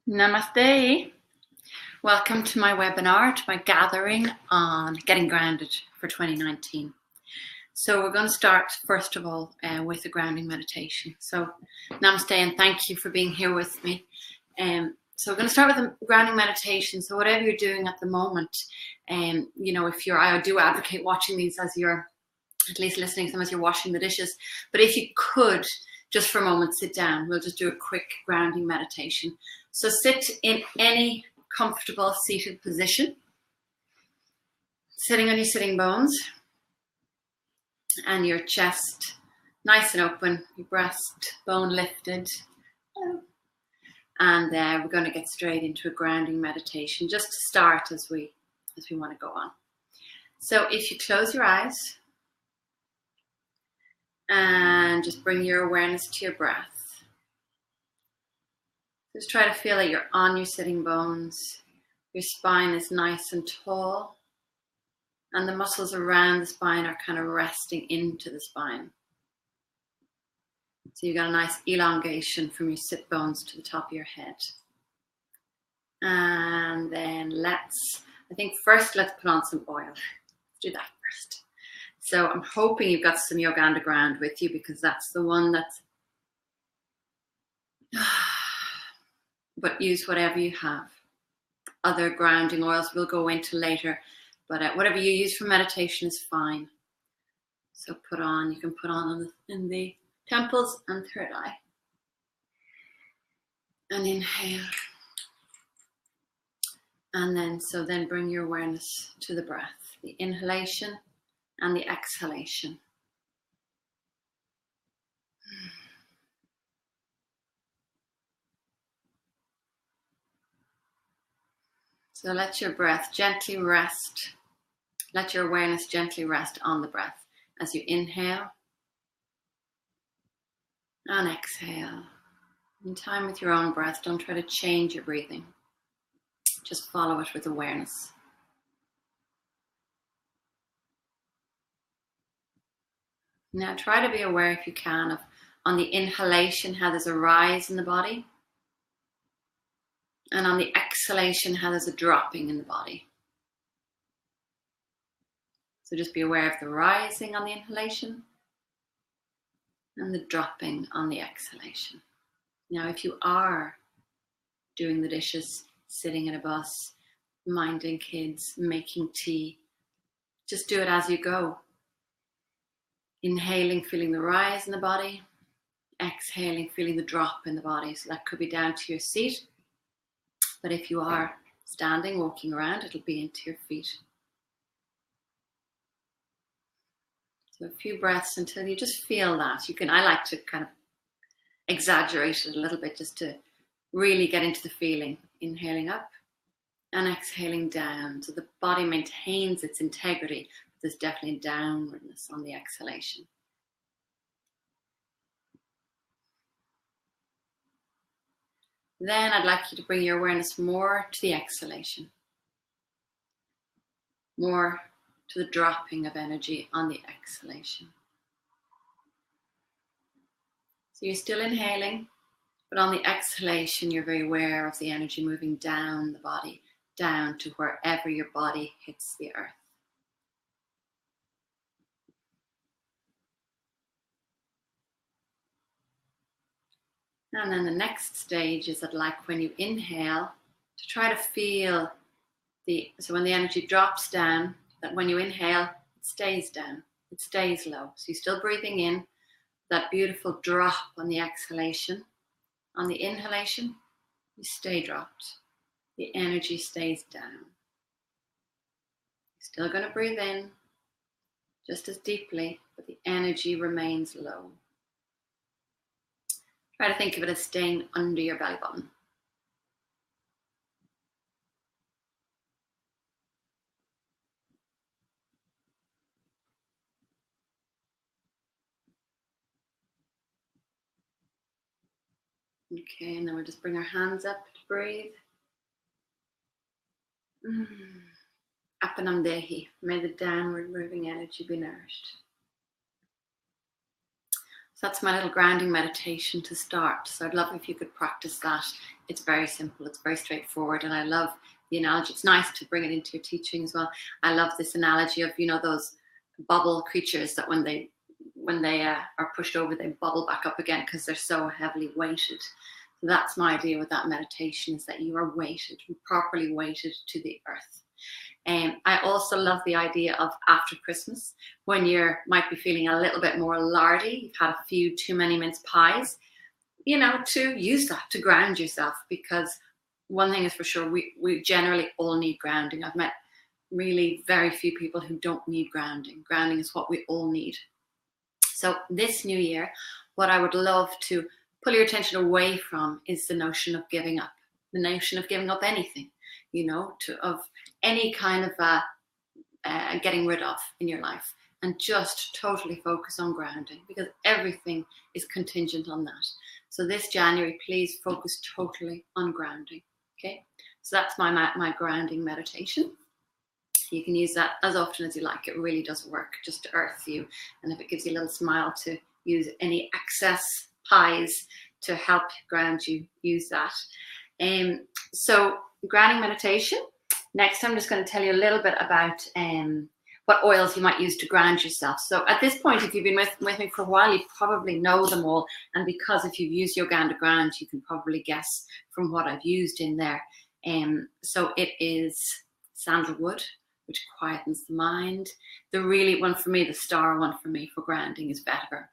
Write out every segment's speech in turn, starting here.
Namaste. Welcome to my webinar, to my gathering on getting grounded for 2019. So we're going to start first of all with a grounding meditation. So namaste and thank you for being here with me. So we're going to start with a grounding meditation. So whatever you're doing at the moment, I do advocate watching these as you're at least listening to them as you're washing the dishes. But if you could, just for a moment, sit down. We'll just do a quick grounding meditation. So sit in any comfortable seated position, sitting on your sitting bones and your chest nice and open, your breastbone lifted. And we're going to get straight into a grounding meditation just to start as we want to go on. So if you close your eyes and just bring your awareness to your breath. Just try to feel that you're on your sitting bones. Your spine is nice and tall. And the muscles around the spine are kind of resting into the spine. So you've got a nice elongation from your sit bones to the top of your head. And then let's put on some oil. Let's do that first. So I'm hoping you've got some Yoga Underground with you because that's the one that's... But use whatever you have. Other grounding oils we'll go into later, but whatever you use for meditation is fine. So you can put on in the temples and third eye. And inhale. And then bring your awareness to the breath, the inhalation and the exhalation. So let your breath gently rest. Let your awareness gently rest on the breath as you inhale and exhale. In time with your own breath, don't try to change your breathing. Just follow it with awareness. Now try to be aware if you can of on the inhalation how there's a rise in the body. And on the exhalation, how there's a dropping in the body. So just be aware of the rising on the inhalation and the dropping on the exhalation. Now, if you are doing the dishes, sitting in a bus, minding kids, making tea, just do it as you go. Inhaling, feeling the rise in the body. Exhaling, feeling the drop in the body. So that could be down to your seat. But if you are standing, walking around, it'll be into your feet. So a few breaths until you just feel that. I like to kind of exaggerate it a little bit just to really get into the feeling. Inhaling up and exhaling down. So the body maintains its integrity. There's definitely downwardness on the exhalation. Then I'd like you to bring your awareness more to the exhalation, more to the dropping of energy on the exhalation. So you're still inhaling, but on the exhalation, you're very aware of the energy moving down the body, down to wherever your body hits the earth. And then the next stage is when you inhale, to try to feel so when the energy drops down, that when you inhale, it stays down, it stays low. So you're still breathing in, that beautiful drop on the exhalation. On the inhalation, you stay dropped. The energy stays down. You're still going to breathe in, just as deeply, but the energy remains low. Try to think of it as staying under your belly button. Okay, and then we'll just bring our hands up to breathe. Apanam Dehi. May the downward moving energy be nourished. So that's my little grounding meditation to start. So I'd love if you could practice that. It's very simple, it's very straightforward, and I love the analogy. It's nice to bring it into your teaching as well. I love this analogy of, those bubble creatures that when they are pushed over, they bubble back up again because they're so heavily weighted. So that's my idea with that meditation, is that you are weighted, properly weighted to the earth. I also love the idea of after Christmas, when you might be feeling a little bit more lardy, you've had a few too many mince pies, to use that to ground yourself. Because one thing is for sure, we generally all need grounding. I've met really very few people who don't need grounding. Grounding is what we all need. So this new year, what I would love to pull your attention away from is the notion of giving up, the notion of giving up anything, of any kind of getting rid of in your life, and just totally focus on grounding, because everything is contingent on that. So this January, please focus totally on grounding. Okay, so that's my grounding meditation. You can use that as often as you like. It really does work, just to earth you. And if it gives you a little smile, to use any excess pies to help ground you, use that. So grounding meditation. Next, I'm just going to tell you a little bit about what oils you might use to ground yourself. So at this point, if you've been with me for a while, you probably know them all. And because if you've used Yoga to Ground, you can probably guess from what I've used in there. So it is sandalwood, which quietens the mind. The really one for me, the star one for me for grounding, is vetiver.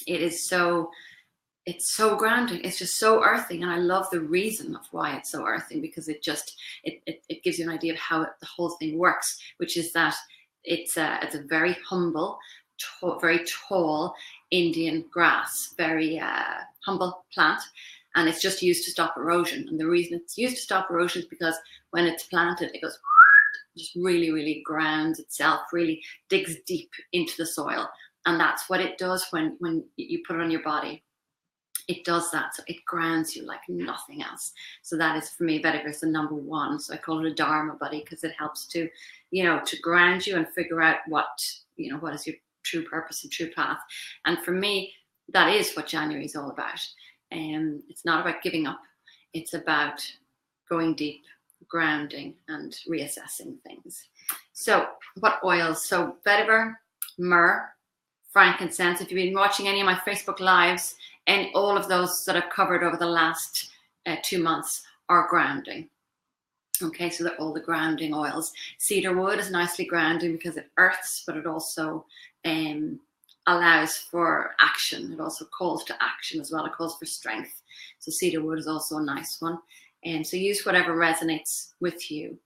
It's so grounding. It's just so earthing, and I love the reason of why it's so earthing, because it gives you an idea of how the whole thing works, which is that it's a very humble, very tall Indian grass, very humble plant, and it's just used to stop erosion. And the reason it's used to stop erosion is because when it's planted, it goes just really, really grounds itself, really digs deep into the soil, and that's what it does when you put it on your body. It does that. So it grounds you like nothing else. So that is, for me, vetiver is the number one. So I call it a Dharma buddy, because it helps to, to ground you and figure out what is your true purpose and true path. And for me, that is what January is all about. It's not about giving up. It's about going deep, grounding, and reassessing things. So what oils? So vetiver, myrrh, frankincense. If you've been watching any of my Facebook lives, and all of those that I've covered over the last 2 months are grounding. Okay, so they're all the grounding oils. Cedar wood is nicely grounding because it earths, but it also allows for action. It also calls to action as well. It calls for strength. So cedar wood is also a nice one. So use whatever resonates with you.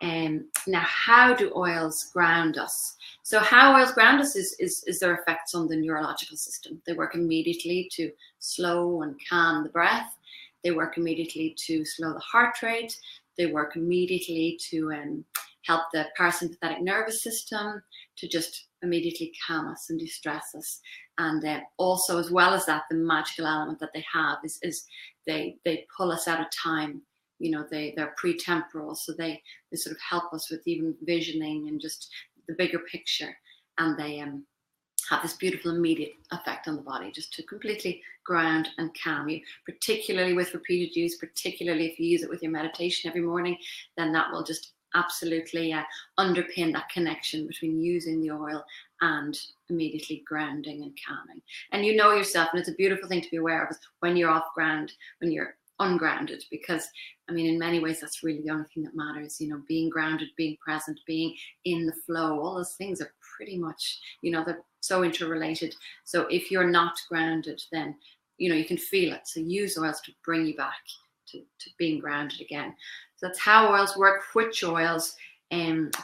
Now, how do oils ground us? So how oils ground us is their effects on the neurological system. They work immediately to slow and calm the breath. They work immediately to slow the heart rate. They work immediately to help the parasympathetic nervous system, to just immediately calm us and de-stress us. And also, as well as that, the magical element that they have is they pull us out of time. They're pre-temporal, so they sort of help us with even visioning and just the bigger picture. And they have this beautiful immediate effect on the body, just to completely ground and calm you, particularly with repeated use, particularly if you use it with your meditation every morning, then that will just absolutely underpin that connection between using the oil and immediately grounding and calming. And you know yourself, and it's a beautiful thing to be aware of, is when you're off ground, when you're ungrounded, because in many ways that's really the only thing that matters. Being grounded, being present, being in the flow, all those things are pretty much, they're so interrelated. So if you're not grounded, then you can feel it. So use oils to bring you back to being grounded again. So that's how oils work. Which oils,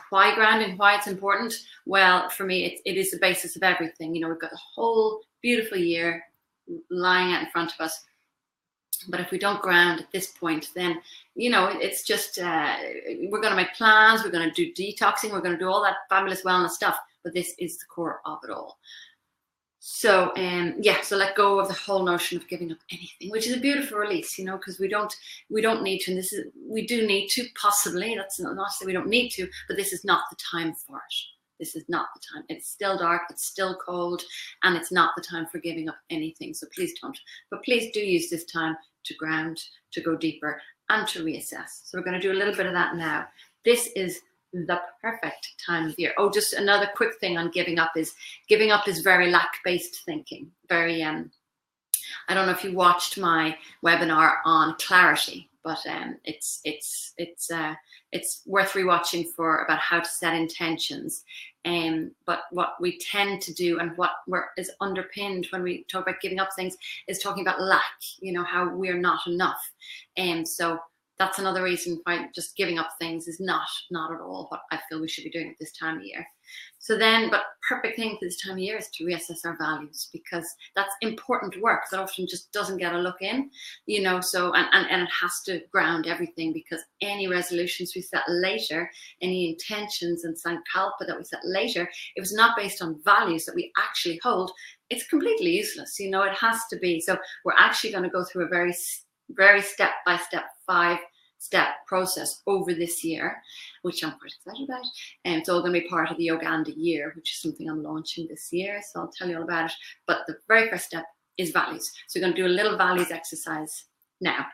why grounding, why it's important? Well, for me, it is the basis of everything. We've got a whole beautiful year lying out in front of us. But if we don't ground at this point, then, it's just, we're going to make plans, we're going to do detoxing, we're going to do all that fabulous wellness stuff. But this is the core of it all. So, so let go of the whole notion of giving up anything, which is a beautiful release, because we don't need to, and we do need to, possibly. That's not to say we don't need to, but this is not the time for it. This is not the time. It's still dark, it's still cold, and it's not the time for giving up anything. So please don't. But please do use this time to ground, to go deeper, and to reassess. So we're going to do a little bit of that now. This is the perfect time of year. Oh, just another quick thing on giving up is very lack-based thinking. Very, I don't know if you watched my webinar on clarity, but it's worth rewatching for about how to set intentions. But what we tend to do and what is underpinned when we talk about giving up things is talking about lack, you know, how we're not enough. So that's another reason why just giving up things is not at all what I feel we should be doing at this time of year. So then, but perfect thing for this time of year is to reassess our values, because that's important work that often just doesn't get a look in, you know, so, and it has to ground everything, because any resolutions we set later, any intentions and sankalpa that we set later, if it's not based on values that we actually hold, it's completely useless. You know, it has to be. So we're actually going to go through a very step-by-step 5-step process over this year, which I'm quite excited about. And it's all going to be part of the Yoganda year, which is something I'm launching this year. So I'll tell you all about it. But the very first step is values. So we're going to do a little values exercise now.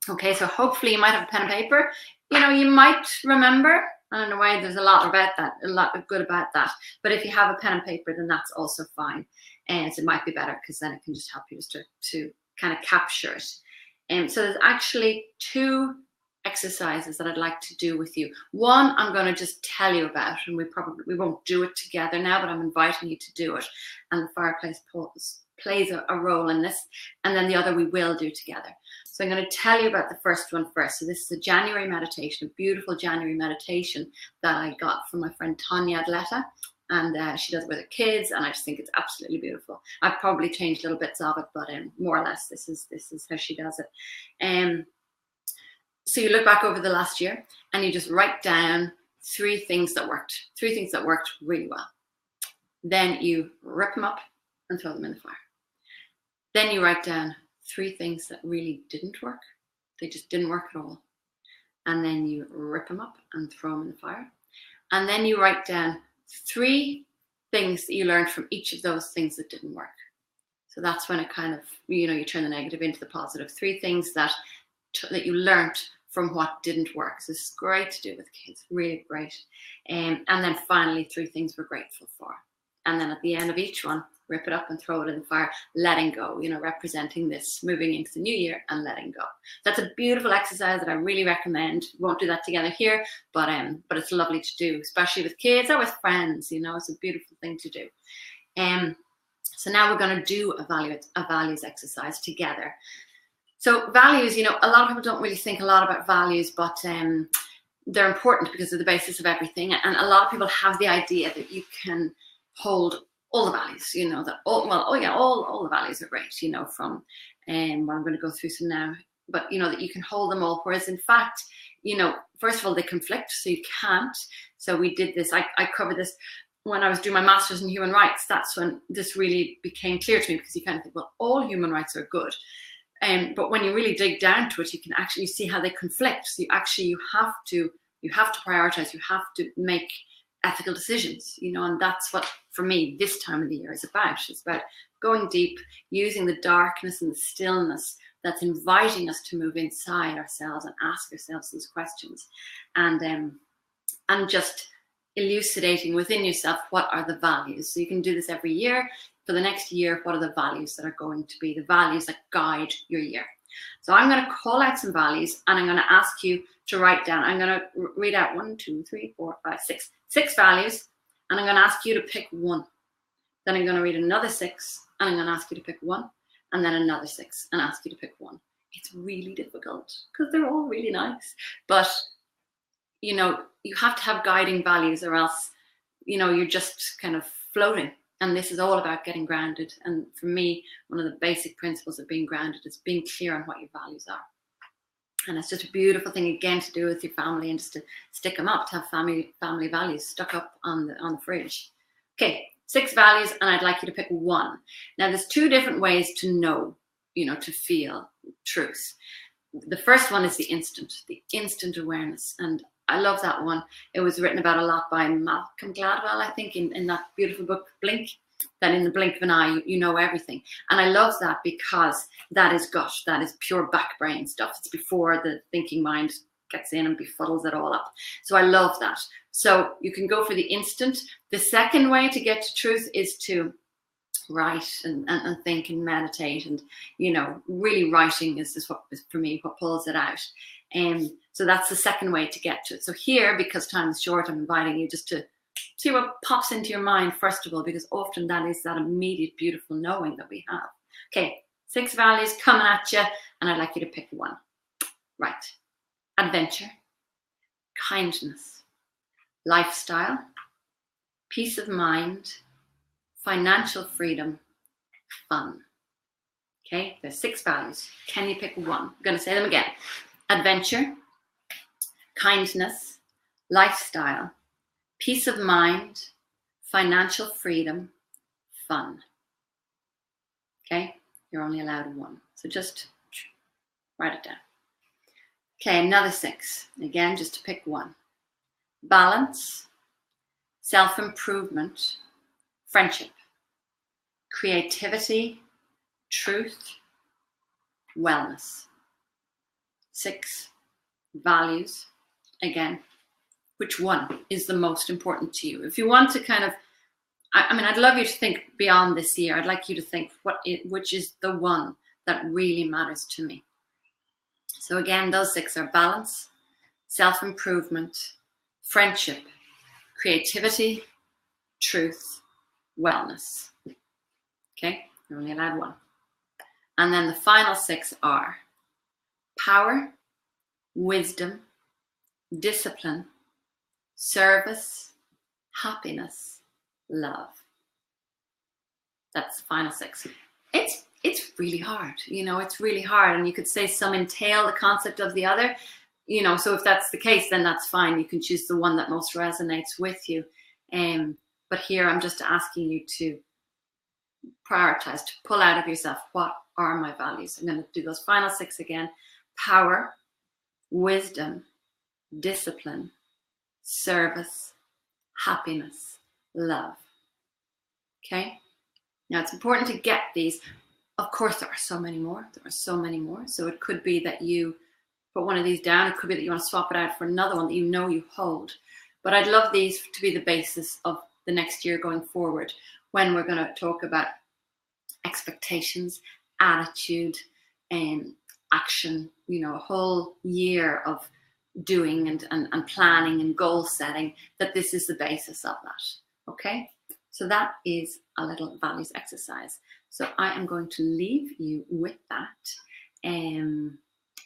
Okay, so hopefully you might have a pen and paper. You know, you might remember. I don't know why, there's a lot about that, a lot of good about that. But if you have a pen and paper, then that's also fine. And so it might be better, because then it can just help you just to kind of capture it. So there's actually 2 exercises that I'd like to do with you. One, I'm going to just tell you about, and we won't do it together now, but I'm inviting you to do it. And the fireplace plays a role in this. And then the other we will do together. So I'm going to tell you about the first one first. So this is a January meditation, a beautiful January meditation that I got from my friend Tanya Adleta. And she does it with her kids, and I just think it's absolutely beautiful. I've probably changed little bits of it, but more or less this is how she does it. So you look back over the last year, and you just write down 3 things that worked really well. Then you rip them up and throw them in the fire. Then you write down 3 things that really didn't work. They just didn't work at all. And then you rip them up and throw them in the fire. And then you write down 3 things that you learned from each of those things that didn't work. So that's when it kind of, you know, you turn the negative into the positive. 3 things that you learned from what didn't work. So it's great to do with kids, really great. And then finally, 3 things we're grateful for. And then at the end of each one, rip it up and throw it in the fire, letting go, you know, representing this, moving into the new year and letting go. That's a beautiful exercise that I really recommend. We won't do that together here, but it's lovely to do, especially with kids or with friends, you know, it's a beautiful thing to do. So now we're going to do a values exercise together. So values, you know, a lot of people don't really think a lot about values, but they're important because they're the basis of everything. And a lot of people have the idea that you can hold all the values, you know, that all the values are great, you know, from what I'm going to go through some now, but you know, that you can hold them all, whereas in fact, you know, first of all, they conflict, so you can't. So we did this, I covered this when I was doing my master's in human rights. That's when this really became clear to me, because you kind of think, well, all human rights are good. But when you really dig down to it, you can actually see how they conflict. So you have to prioritize, you have to make ethical decisions, you know, and that's what, for me, this time of the year is about. It's about going deep, using the darkness and the stillness that's inviting us to move inside ourselves and ask ourselves these questions, and just elucidating within yourself what are the values. So you can do this every year. For the next year, what are the values that are going to be the values that guide your year? So I'm going to call out some values, and I'm going to ask you to write down. I'm going to read out 1, 2, 3, 4, 5, 6 values, and I'm going to ask you to pick 1. Then I'm going to read another 6, and I'm going to ask you to pick 1, and then another 6, and ask you to pick 1. It's really difficult because they're all really nice, but you know, you have to have guiding values, or else, you know, you're just kind of floating. And this is all about getting grounded. And for me, one of the basic principles of being grounded is being clear on what your values are. And it's just a beautiful thing, again, to do with your family, and just to stick them up, to have family values stuck up on the fridge. Okay, 6 values, and I'd like you to pick 1. Now, there's 2 different ways to know, you know, to feel truth. The first one is the instant awareness. And I love that one. It was written about a lot by Malcolm Gladwell, I think, in that beautiful book, Blink, that in the blink of an eye, you know everything. And I love that because that is gut, that is pure back brain stuff. It's before the thinking mind gets in and befuddles it all up. So I love that. So you can go for the instant. The second way to get to truth is to write and think and meditate, and really writing is what, for me, what pulls it out. So that's the second way to get to it. So here, because time is short, I'm inviting you just to see what pops into your mind first of all, because often that is that immediate beautiful knowing that we have. Okay, 6 values coming at you, and I'd like you to pick one. Right. Adventure, kindness, lifestyle, peace of mind, financial freedom, fun. Okay, there's 6 values. Can you pick one? I'm going to say them again. Adventure, kindness, lifestyle, peace of mind, financial freedom, fun. Okay, you're only allowed one. So just write it down. Okay, another 6. Again, just to pick one. Balance, self-improvement, friendship, creativity, truth, wellness. 6 values. Again, which one is the most important to you? If you want to kind of, I'd love you to think beyond this year. I'd like you to think which is the one that really matters to me. So again, those 6 are balance, self-improvement, friendship, creativity, truth, wellness. Okay, you're only allowed one. And then the final 6 are power, wisdom, discipline, service, happiness, love. That's the final 6. It's really hard, it's really hard. And you could say some entail the concept of the other, so if that's the case, then that's fine. You can choose the one that most resonates with you. But here I'm just asking you to prioritize, to pull out of yourself, what are my values? I'm going to do those final 6 again. Power, wisdom, discipline, service, happiness, love. Okay? Now it's important to get these. Of course, there are so many more. So it could be that you put one of these down. It could be that you want to swap it out for another one that you hold. But I'd love these to be the basis of the next year going forward, when we're going to talk about expectations, attitude, and action, a whole year of doing and planning and goal setting, that this is the basis of that. Okay? So that is a little values exercise. So I am going to leave you with that.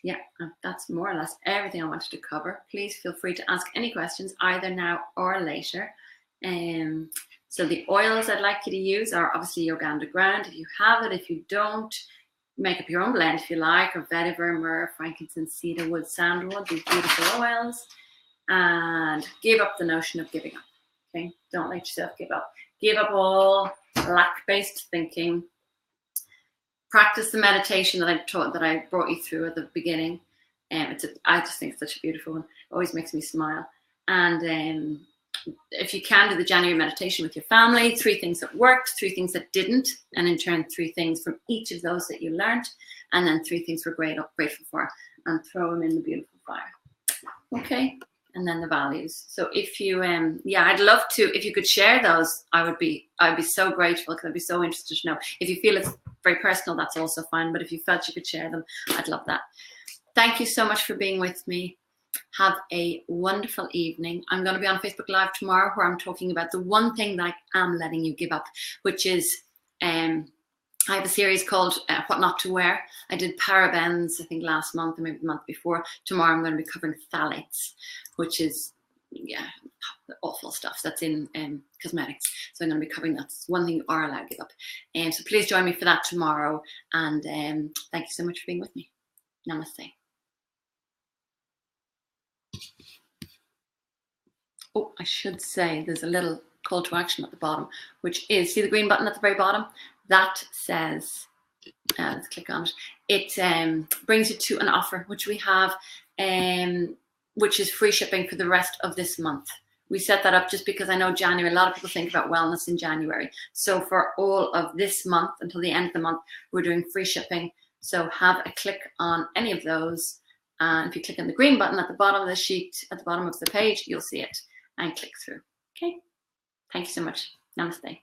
Yeah, that's more or less everything I wanted to cover. Please feel free to ask any questions either now or later. So the oils I'd like you to use are obviously Uganda Ground, if you have it. If you don't, make up your own blend if you like, or vetiver, myrrh, frankincense, cedarwood, sandalwood, these beautiful oils. And give up the notion of giving up. Okay, don't let yourself give up. Give up all lack-based thinking. Practice the meditation that I brought you through at the beginning. I just think it's such a beautiful one. It always makes me smile. And if you can, do the January meditation with your family. 3 things that worked, 3 things that didn't, and in turn 3 things from each of those that you learned, and then 3 things we're grateful for, and throw them in the beautiful fire. Okay, and then the values. So if you, I'd love to, if you could share those, I'd be so grateful, because I'd be so interested to know. If you feel it's very personal, that's also fine. But if you felt you could share them, I'd love that. Thank you so much for being with me. Have a wonderful evening. I'm going to be on Facebook Live tomorrow, where I'm talking about the one thing that I am letting you give up, which is I have a series called What Not to Wear. I did parabens, I think last month or maybe the month before. Tomorrow I'm going to be covering phthalates, which is, the awful stuff that's in cosmetics. So I'm going to be covering that. It's one thing you are allowed to give up. So please join me for that tomorrow. And thank you so much for being with me. Namaste. Oh, I should say there's a little call to action at the bottom, which is, see the green button at the very bottom? That says, let's click on it. It brings you to an offer, which we have which is free shipping for the rest of this month. We set that up just because I know January, a lot of people think about wellness in January. So for all of this month until the end of the month, we're doing free shipping. So have a click on any of those. And if you click on the green button at the bottom of the sheet, at the bottom of the page, you'll see it and click through. Okay. Thank you so much. Namaste.